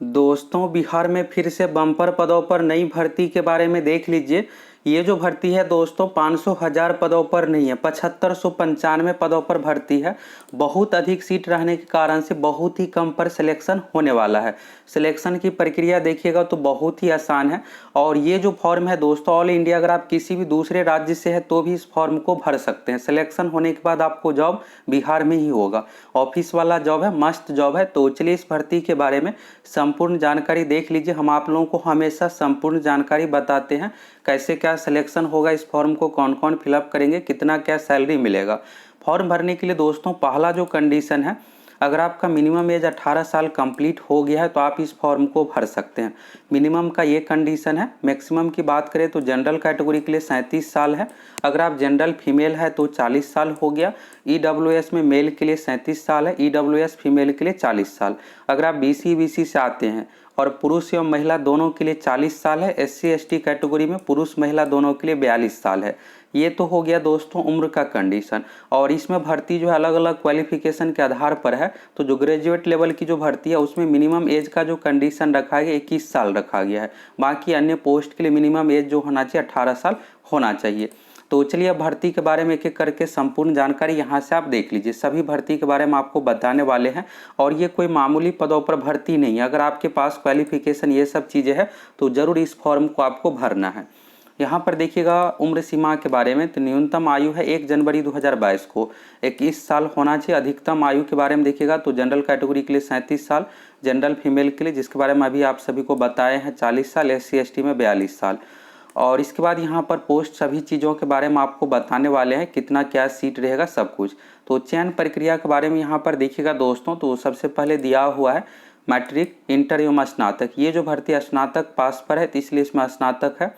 दोस्तों, बिहार में फिर से बम्पर पदों पर नई भर्ती के बारे में देख लीजिए। ये जो भर्ती है दोस्तों 500,000 पदों पर नहीं है, 7595 पदों पर भर्ती है। बहुत अधिक सीट रहने के कारण से बहुत ही कम पर सिलेक्शन होने वाला है। सिलेक्शन की प्रक्रिया देखिएगा तो बहुत ही आसान है। और ये जो फॉर्म है दोस्तों, ऑल इंडिया अगर आप किसी भी दूसरे राज्य से है तो भी इस फॉर्म को भर सकते हैं। सिलेक्शन होने के बाद आपको जॉब बिहार में ही होगा। ऑफिस वाला जॉब है, मस्त जॉब है। तो चलिए इस भर्ती के बारे में संपूर्ण जानकारी देख लीजिए। हम आप लोगों को हमेशा संपूर्ण जानकारी बताते हैं, कैसे क्या सिलेक्शन होगा, इस फॉर्म को कौन कौन फिलअप करेंगे, कितना क्या सैलरी मिलेगा। फॉर्म भरने के लिए दोस्तों पहला जो कंडीशन है, अगर आपका मिनिमम एज 18 साल कंप्लीट हो गया है तो आप इस फॉर्म को भर सकते हैं। मिनिमम का ये कंडीशन है। मैक्सिमम की बात करें तो जनरल कैटेगरी के लिए 37 साल है। अगर आप जनरल फीमेल है तो 40 साल हो गया। ईडब्ल्यूएस में मेल के लिए 37 साल है, ईडब्ल्यूएस फीमेल के लिए 40 साल। अगर आप बीसी से आते हैं और पुरुष एवं महिला दोनों के लिए 40 साल है। एससी एसटी कैटेगरी में पुरुष महिला दोनों के लिए 42 साल है। ये तो हो गया दोस्तों उम्र का कंडीशन। और इसमें भर्ती जो है अलग अलग क्वालिफिकेशन के आधार पर है। तो जो ग्रेजुएट लेवल की जो भर्ती है उसमें मिनिमम एज का जो कंडीशन रखा गया 21 साल रखा गया है। बाकी अन्य पोस्ट के लिए मिनिमम एज जो होना चाहिए 18 साल होना चाहिए। तो चलिए अब भर्ती के बारे में एक एक करके संपूर्ण जानकारी यहाँ से आप देख लीजिए। सभी भर्ती के बारे में आपको बताने वाले हैं। और ये कोई मामूली पदों पर भर्ती नहीं है। अगर आपके पास क्वालिफिकेशन ये सब चीज़ें हैं तो ज़रूर इस फॉर्म को आपको भरना है। यहाँ पर देखिएगा उम्र सीमा के बारे में, तो न्यूनतम आयु है 1 जनवरी 2022 को 21 साल होना चाहिए। अधिकतम आयु के बारे में देखिएगा तो जनरल कैटेगरी के लिए 37 साल, जनरल फीमेल के लिए जिसके बारे में अभी आप सभी को बताए हैं 40 साल, एससी एसटी में 42 साल। और इसके बाद यहाँ पर पोस्ट सभी चीज़ों के बारे में आपको बताने वाले हैं, कितना क्या सीट रहेगा सब कुछ। तो चयन प्रक्रिया के बारे में यहाँ पर देखिएगा दोस्तों, तो सबसे पहले दिया हुआ है मैट्रिक, इंटर एवं स्नातक। ये जो भर्ती स्नातक पास पर है तो इसलिए इसमें स्नातक है।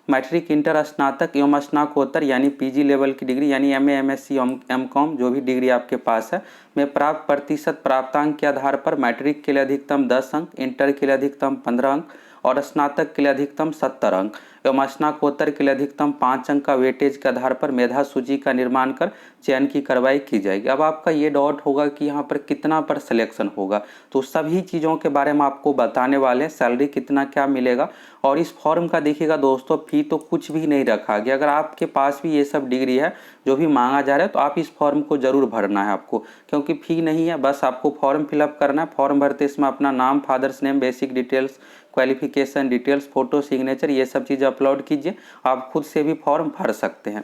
मैट्रिक, इंटर, स्नातक एवं स्नाकोत्तर यानी पीजी लेवल की डिग्री यानी एमए, एमएससी, एमकॉम जो भी डिग्री आपके पास है में प्राप्त प्रतिशत प्राप्तांक के आधार पर मैट्रिक के लिए अधिकतम 10 अंक, इंटर के लिए अधिकतम 15 अंक और स्नातक के लिए अधिकतम 70 अंक एवं स्नाकोत्तर के लिए अधिकतम 5 अंक का वेटेज के आधार पर मेधा सूची का निर्माण कर चयन की कार्रवाई की जाएगी। अब आपका ये डाउट होगा कि यहाँ पर कितना पर सिलेक्शन होगा, तो सभी चीज़ों के बारे में आपको बताने वाले हैं। सैलरी कितना क्या मिलेगा। और इस फॉर्म का देखिएगा दोस्तों फी तो कुछ भी नहीं रखा गया। अगर आपके पास भी ये सब डिग्री है जो भी मांगा जा रहा है तो आप इस फॉर्म को जरूर भरना है आपको, क्योंकि फी नहीं है। बस आपको फॉर्म फिलअप करना है। फॉर्म भरते इसमें अपना नाम, father's name, basic details, qualification details, photo, signature ये सब चीज़ें अपलोड कीजिए। आप खुद से भी फॉर्म भर सकते हैं।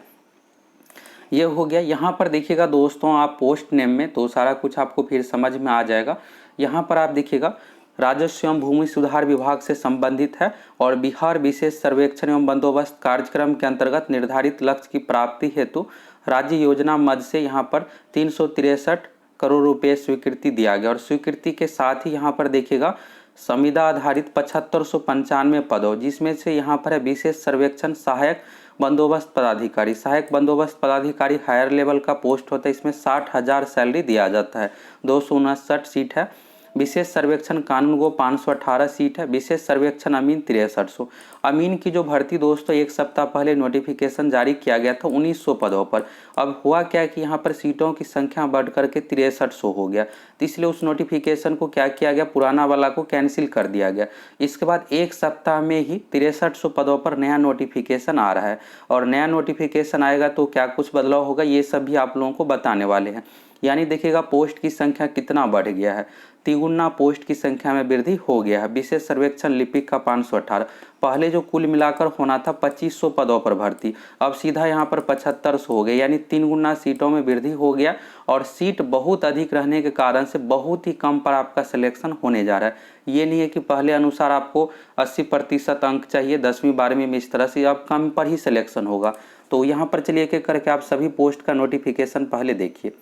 ये हो गया। यहाँ पर देखिएगा दोस्तों आप पोस्ट नेम में तो सारा कुछ आपको फिर समझ में आ जाएगा। यहाँ पर आप देखिएगा राजस्व एवं भूमि सुधार विभाग से संबंधित है और बिहार विशेष सर्वेक्षण एवं बंदोबस्त कार्यक्रम के अंतर्गत निर्धारित लक्ष्य की प्राप्ति हेतु राज्य योजना मद से यहाँ पर 363 करोड़ रुपये स्वीकृति दिया गया। और स्वीकृति के साथ ही यहाँ पर देखिएगा संविदा आधारित 7595 पदों, जिसमें से यहाँ पर है विशेष सर्वेक्षण सहायक बंदोबस्त पदाधिकारी। सहायक बंदोबस्त पदाधिकारी हायर लेवल का पोस्ट होता है। इसमें 60,000 सैलरी दिया जाता है। 259 सीट है। विशेष सर्वेक्षण कानून गो 518 सीट है। विशेष सर्वेक्षण अमीन 6300। अमीन की जो भर्ती दोस्तों एक सप्ताह पहले नोटिफिकेशन जारी किया गया था 1900 पदों पर। अब हुआ क्या कि यहाँ पर सीटों की संख्या बढ़ करके 6300 हो गया, तो इसलिए उस नोटिफिकेशन को क्या किया गया, पुराना वाला को कैंसिल कर दिया गया। इसके बाद एक सप्ताह में ही 6300 पदों पर नया नोटिफिकेशन आ रहा है। और नया नोटिफिकेशन आएगा तो क्या कुछ बदलाव होगा ये सब भी आप लोगों को बताने वाले हैं। यानी देखिएगा पोस्ट की संख्या कितना बढ़ गया है, तिगुना पोस्ट की संख्या में वृद्धि हो गया है। विशेष सर्वेक्षण लिपिक का 518, पहले जो कुल मिलाकर होना था 2500 पदों पर भर्ती, अब सीधा यहाँ पर 7500 हो गया, यानी 3 गुना सीटों में वृद्धि हो गया। और सीट बहुत अधिक रहने के कारण से बहुत ही कम पर आपका सिलेक्शन होने जा रहा है। ये नहीं है कि पहले अनुसार आपको 80% अंक चाहिए 10वीं 12वीं में, इस तरह से अब कम पर ही सिलेक्शन होगा। तो यहाँ पर चलिए एक एक करके आप सभी पोस्ट का नोटिफिकेशन पहले देखिए।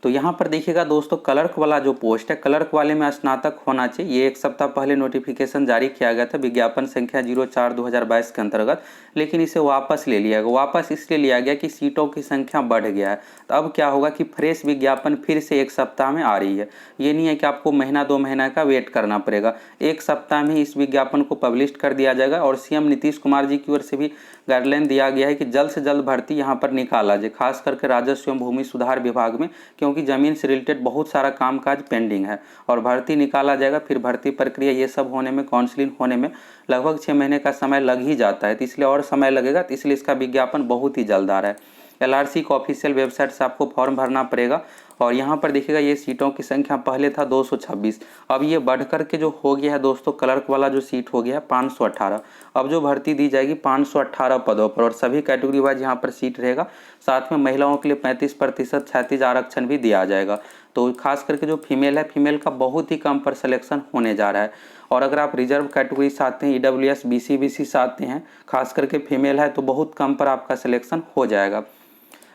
तो यहाँ पर देखिएगा दोस्तों क्लर्क वाला जो पोस्ट है, क्लर्क वाले में स्नातक होना चाहिए। ये एक सप्ताह पहले नोटिफिकेशन जारी किया गया था विज्ञापन संख्या 04/2022 के अंतर्गत, लेकिन इसे वापस ले लिया गया। वापस इसलिए लिया गया कि सीटों की संख्या बढ़ गया है। तो अब क्या होगा कि फ्रेश विज्ञापन फिर से एक सप्ताह में आ रही है। ये नहीं है कि आपको महीना 2 महीना का वेट करना पड़ेगा, एक सप्ताह में ही इस विज्ञापन को पब्लिश कर दिया जाएगा। और सीएम नीतीश कुमार जी की ओर से भी गाइडलाइन दिया गया है कि जल्द से जल्द भर्ती यहाँ पर निकाला जाए, खास करके राजस्व एवं भूमि सुधार विभाग में, क्योंकि ज़मीन से रिलेटेड बहुत सारा कामकाज पेंडिंग है और भर्ती निकाला जाएगा। फिर भर्ती प्रक्रिया ये सब होने में, काउंसलिंग होने में लगभग 6 महीने का समय लग ही जाता है, तो इसलिए और समय लगेगा, तो इसलिए इसका विज्ञापन बहुत ही जल्द आ रहा है। LRC का ऑफिशियल वेबसाइट से आपको फॉर्म भरना पड़ेगा और यहाँ पर देखिएगा ये सीटों की संख्या पहले था 226, अब ये बढ़ कर के जो हो गया है दोस्तों, क्लर्क वाला जो सीट हो गया है 518। अब जो भर्ती दी जाएगी 518 पदों पर और सभी कैटेगरी वाइज यहाँ पर सीट रहेगा। साथ में महिलाओं के लिए 35% क्षैतिज आरक्षण भी दिया जाएगा। तो खास करके जो फीमेल है, फीमेल का बहुत ही कम पर सिलेक्शन होने जा रहा है। और अगर आप रिजर्व कैटेगरी से आते हैं, EWS BC से आते हैं, खास करके फीमेल है, तो बहुत कम पर आपका सिलेक्शन हो जाएगा।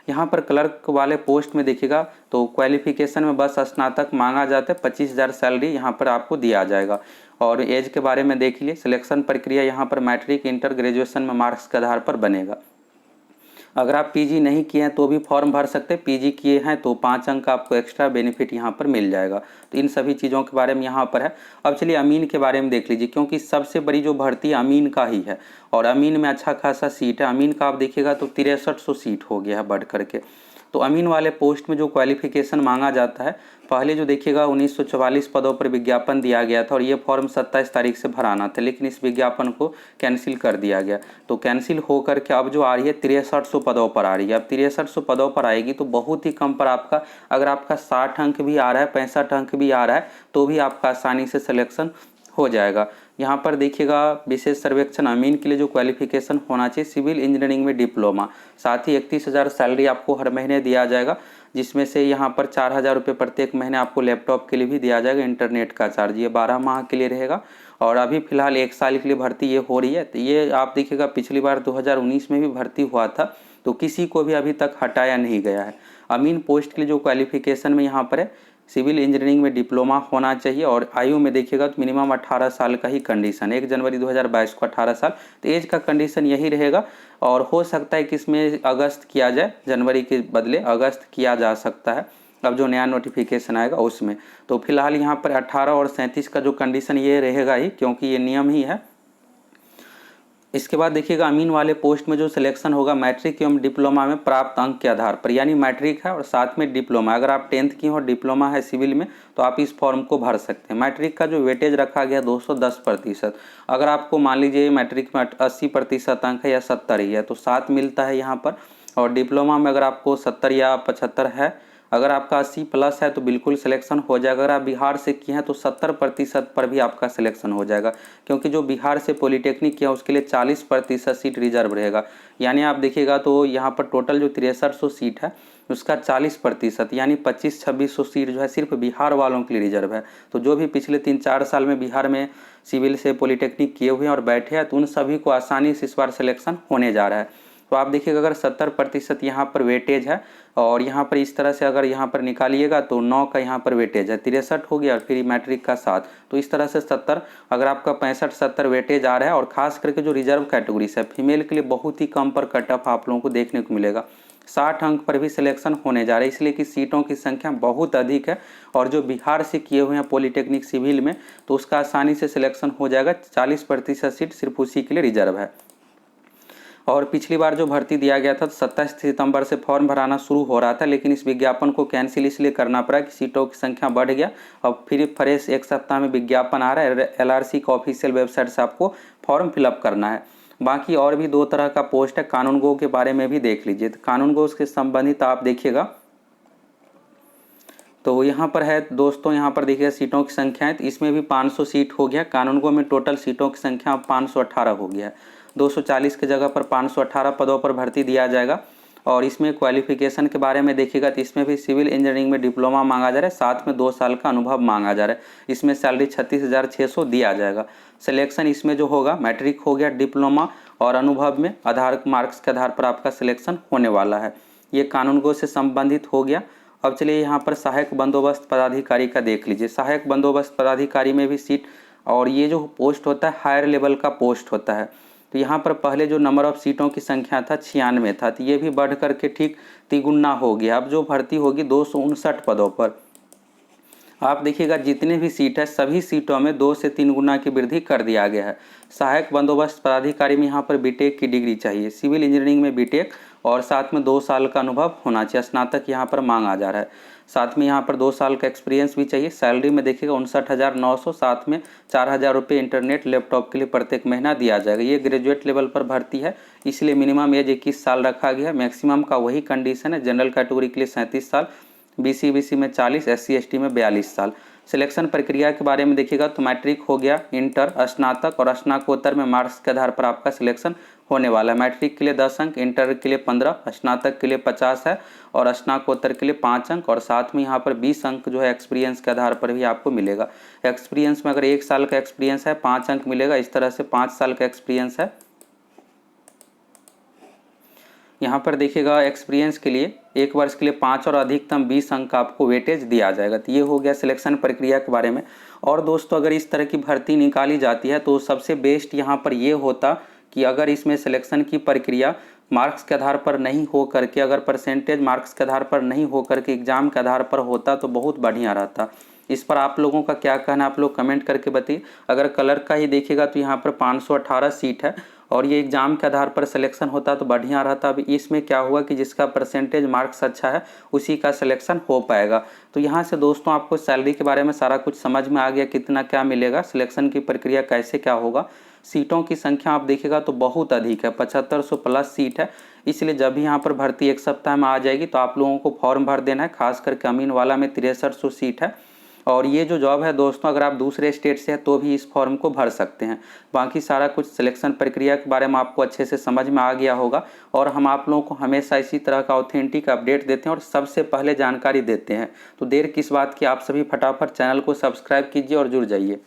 यहाँ पर क्लर्क वाले पोस्ट में देखिएगा तो क्वालिफिकेशन में बस स्नातक मांगा जाता है, 25,000 सैलरी यहाँ पर आपको दिया जाएगा। और एज के बारे में देख लीजिए, सिलेक्शन प्रक्रिया यहाँ पर मैट्रिक, इंटर, ग्रेजुएशन में मार्क्स के आधार पर बनेगा। अगर आप PG नहीं किए हैं तो भी फॉर्म भर सकते हैं, PG किए हैं तो 5 अंक का आपको एक्स्ट्रा बेनिफिट यहाँ पर मिल जाएगा। तो इन सभी चीज़ों के बारे में यहाँ पर है। अब चलिए अमीन के बारे में देख लीजिए, क्योंकि सबसे बड़ी जो भर्ती अमीन का ही है और अमीन में अच्छा खासा सीट है। अमीन का आप देखिएगा तो 6300 सीट हो गया है बढ़ करके। तो अमीन वाले पोस्ट में जो क्वालिफिकेशन मांगा जाता है, पहले जो देखिएगा 1944 पदों पर विज्ञापन दिया गया था और ये फॉर्म 27 तारीख से भराना था, लेकिन इस विज्ञापन को कैंसिल कर दिया गया। तो कैंसिल हो करके अब जो आ रही है 6300 पदों पर आ रही है। अब 6300 पदों पर आएगी तो बहुत ही कम पर आपका, अगर आपका 60 अंक भी आ रहा है, 65 अंक भी आ रहा है, तो भी आपका आसानी से सिलेक्शन हो जाएगा। यहाँ पर देखिएगा विशेष सर्वेक्षण अमीन के लिए जो क्वालिफिकेशन होना चाहिए, सिविल इंजीनियरिंग में डिप्लोमा, साथ ही 31,000 सैलरी आपको हर महीने दिया जाएगा, जिसमें से यहाँ पर 4,000 रुपये प्रत्येक महीने आपको लैपटॉप के लिए भी दिया जाएगा। इंटरनेट का चार्ज ये 12 माह के लिए रहेगा और अभी फिलहाल 1 साल के लिए भर्ती ये हो रही है। तो ये आप देखिएगा पिछली बार 2019 में भी भर्ती हुआ था, तो किसी को भी अभी तक हटाया नहीं गया है। अमीन पोस्ट के लिए जो क्वालिफिकेशन में यहाँ पर है, सिविल इंजीनियरिंग में डिप्लोमा होना चाहिए और आयु में देखिएगा तो मिनिमम 18 साल का ही कंडीशन, 1 जनवरी 2022 को 18 साल, तो एज का कंडीशन यही रहेगा। और हो सकता है कि इसमें अगस्त किया जाए, जनवरी के बदले अगस्त किया जा सकता है अब जो नया नोटिफिकेशन आएगा उसमें। तो फिलहाल यहाँ पर 18 और 37 का जो कंडीशन ये रहेगा ही, क्योंकि ये नियम ही है। इसके बाद देखिएगा अमीन वाले पोस्ट में जो सिलेक्शन होगा मैट्रिक एवं डिप्लोमा में प्राप्त अंक के आधार पर, यानी मैट्रिक है और साथ में डिप्लोमा, अगर आप 10th की हो, डिप्लोमा है सिविल में, तो आप इस फॉर्म को भर सकते हैं। मैट्रिक का जो वेटेज रखा गया 210%, अगर आपको मान लीजिए मैट्रिक में 80% अंक है या 70 ही है तो 7 मिलता है यहाँ पर। और डिप्लोमा में अगर आपको 70 या 75 है, अगर आपका 80 प्लस है तो बिल्कुल सिलेक्शन हो जाएगा। अगर आप बिहार से किए हैं तो 70% पर भी आपका सिलेक्शन हो जाएगा, क्योंकि जो बिहार से पॉलिटेक्निक किया उसके लिए 40% सीट रिजर्व रहेगा। यानी आप देखिएगा तो यहाँ पर टोटल जो 6300 सीट है उसका 40% यानी 2500-2600 सीट जो है सिर्फ बिहार वालों के लिए रिजर्व है। तो जो भी पिछले 3-4 साल में बिहार में सिविल से पॉलिटेक्निक किए हुए हैं और बैठे हैं, तो उन सभी को आसानी से इस बार सिलेक्शन होने जा रहा है। तो आप देखिएगा अगर 70% यहाँ पर वेटेज है और यहाँ पर इस तरह से अगर यहाँ पर निकालिएगा तो 9 का यहाँ पर वेटेज है, 63 हो गया और फिर मैट्रिक का 7, तो इस तरह से 70, अगर आपका 65-70 वेटेज आ रहा है। और खास करके जो रिजर्व कैटेगरी है फीमेल के लिए बहुत ही कम पर कट ऑफ आप लोगों को देखने को मिलेगा, 60 अंक पर भी सिलेक्शन होने जा रहा है, इसलिए कि सीटों की संख्या बहुत अधिक है। और जो बिहार से किए हुए हैं पॉलिटेक्निक सिविल में तो उसका आसानी से सिलेक्शन हो जाएगा, 40% सीट सिर्फ उसी के लिए रिजर्व है। और पिछली बार जो भर्ती दिया गया था 27 सितंबर से फॉर्म भराना शुरू हो रहा था, लेकिन इस विज्ञापन को कैंसिल इसलिए करना पड़ा कि सीटों की संख्या बढ़ गया। अब फिर फ्रेश 1 सप्ताह में विज्ञापन आ रहा है, LRC का ऑफिशियल वेबसाइट से आपको फॉर्म फिलअप करना है। बाकी और भी 2 तरह का पोस्ट है, कानून गो के बारे में भी देख लीजिए। तो कानून गो के संबंधित आप देखिएगा तो यहाँ पर है दोस्तों, यहाँ पर देखिए सीटों की संख्या है, तो इसमें भी 500 सीट हो गया। कानून गो में टोटल सीटों की संख्या 518 हो गया है, 240 की जगह पर 518 पदों पर भर्ती दिया जाएगा। और इसमें क्वालिफिकेशन के बारे में देखिएगा तो इसमें भी सिविल इंजीनियरिंग में डिप्लोमा मांगा जा रहा है, साथ में 2 साल का अनुभव मांगा जा रहा है। इसमें सैलरी 36,600 दिया जाएगा। सिलेक्शन इसमें जो होगा मैट्रिक हो गया, डिप्लोमा और अनुभव में आधार मार्क्स के आधार पर आपका सिलेक्शन होने वाला है। ये कानून गो से संबंधित हो गया। अब चलिए यहाँ पर सहायक बंदोबस्त पदाधिकारी का देख लीजिए। सहायक बंदोबस्त पदाधिकारी में भी सीट, और ये जो पोस्ट होता है हायर लेवल का पोस्ट होता है। तो यहाँ पर पहले जो नंबर ऑफ सीटों की संख्या था 96 था, तो ये भी बढ़ करके ठीक तिगुना हो गया। अब जो भर्ती होगी 259 पदों पर। आप देखिएगा जितने भी सीट है सभी सीटों में 2 से 3 गुना की वृद्धि कर दिया गया है। सहायक बंदोबस्त पदाधिकारी में यहाँ पर बीटेक की डिग्री चाहिए, सिविल इंजीनियरिंग में बीटेक और साथ में 2 साल का अनुभव होना चाहिए, स्नातक यहाँ पर मांगा जा रहा है। साथ में यहाँ पर 2 साल का एक्सपीरियंस भी चाहिए। सैलरी में देखिएगा 59,900, साथ में 4,000 रुपये इंटरनेट लैपटॉप के लिए प्रत्येक महीना दिया जाएगा। ये ग्रेजुएट लेवल पर भर्ती है, इसलिए मिनिमम एज 21 साल रखा गया है। मैक्सिमम का वही कंडीशन है, जनरल कैटेगरी के लिए 37 साल, बीसी में 40, SC/ST में 42 साल। सिलेक्शन प्रक्रिया के बारे में देखिएगा तो मैट्रिक हो गया, इंटर, स्नातक और स्नातकोत्तर में मार्क्स के आधार पर आपका सिलेक्शन होने वाला है। मैट्रिक के लिए 10 अंक, इंटर के लिए 15, स्नातक के लिए 50 है और स्नातकोत्तर के लिए 5 अंक और साथ में यहाँ पर 20 अंक जो है एक्सपीरियंस के आधार पर भी आपको मिलेगा। एक्सपीरियंस में अगर 1 साल का एक्सपीरियंस है 5 अंक मिलेगा, इस तरह से 5 साल का एक्सपीरियंस है। यहाँ पर देखिएगा एक्सपीरियंस के लिए 1 वर्ष के लिए 5 और अधिकतम 20 अंक का आपको वेटेज दिया जाएगा। तो ये हो गया सिलेक्शन प्रक्रिया के बारे में। और दोस्तों अगर इस तरह की भर्ती निकाली जाती है तो सबसे बेस्ट यहाँ पर ये होता कि अगर इसमें सिलेक्शन की प्रक्रिया मार्क्स के आधार पर नहीं हो करके, अगर परसेंटेज मार्क्स के आधार पर नहीं हो करके एग्जाम के आधार पर होता तो बहुत बढ़िया रहता। इस पर आप लोगों का क्या कहना, आप लोग कमेंट करके बताइए। अगर कलर का ही देखिएगा तो यहाँ पर 518 सीट है और ये एग्ज़ाम के आधार पर सिलेक्शन होता तो बढ़िया रहता। अब इसमें क्या हुआ कि जिसका परसेंटेज मार्क्स अच्छा है उसी का सिलेक्शन हो पाएगा। तो यहाँ से दोस्तों आपको सैलरी के बारे में सारा कुछ समझ में आ गया, कितना क्या मिलेगा, सिलेक्शन की प्रक्रिया कैसे क्या होगा। सीटों की संख्या आप देखिएगा तो बहुत अधिक है, 7500 प्लस सीट है। इसलिए जब भी यहाँ पर भर्ती 1 सप्ताह में आ जाएगी तो आप लोगों को फॉर्म भर देना है। खास करके अमीन वाला में 6300 सीट है और ये जो जॉब है दोस्तों अगर आप दूसरे स्टेट से हैं तो भी इस फॉर्म को भर सकते हैं। बाकी सारा कुछ सिलेक्शन प्रक्रिया के बारे में आपको अच्छे से समझ में आ गया होगा और हम आप लोगों को हमेशा इसी तरह का ऑथेंटिक अपडेट देते हैं और सबसे पहले जानकारी देते हैं। तो देर किस बात की, आप सभी फटाफट चैनल को सब्सक्राइब कीजिए और जुड़ जाइए।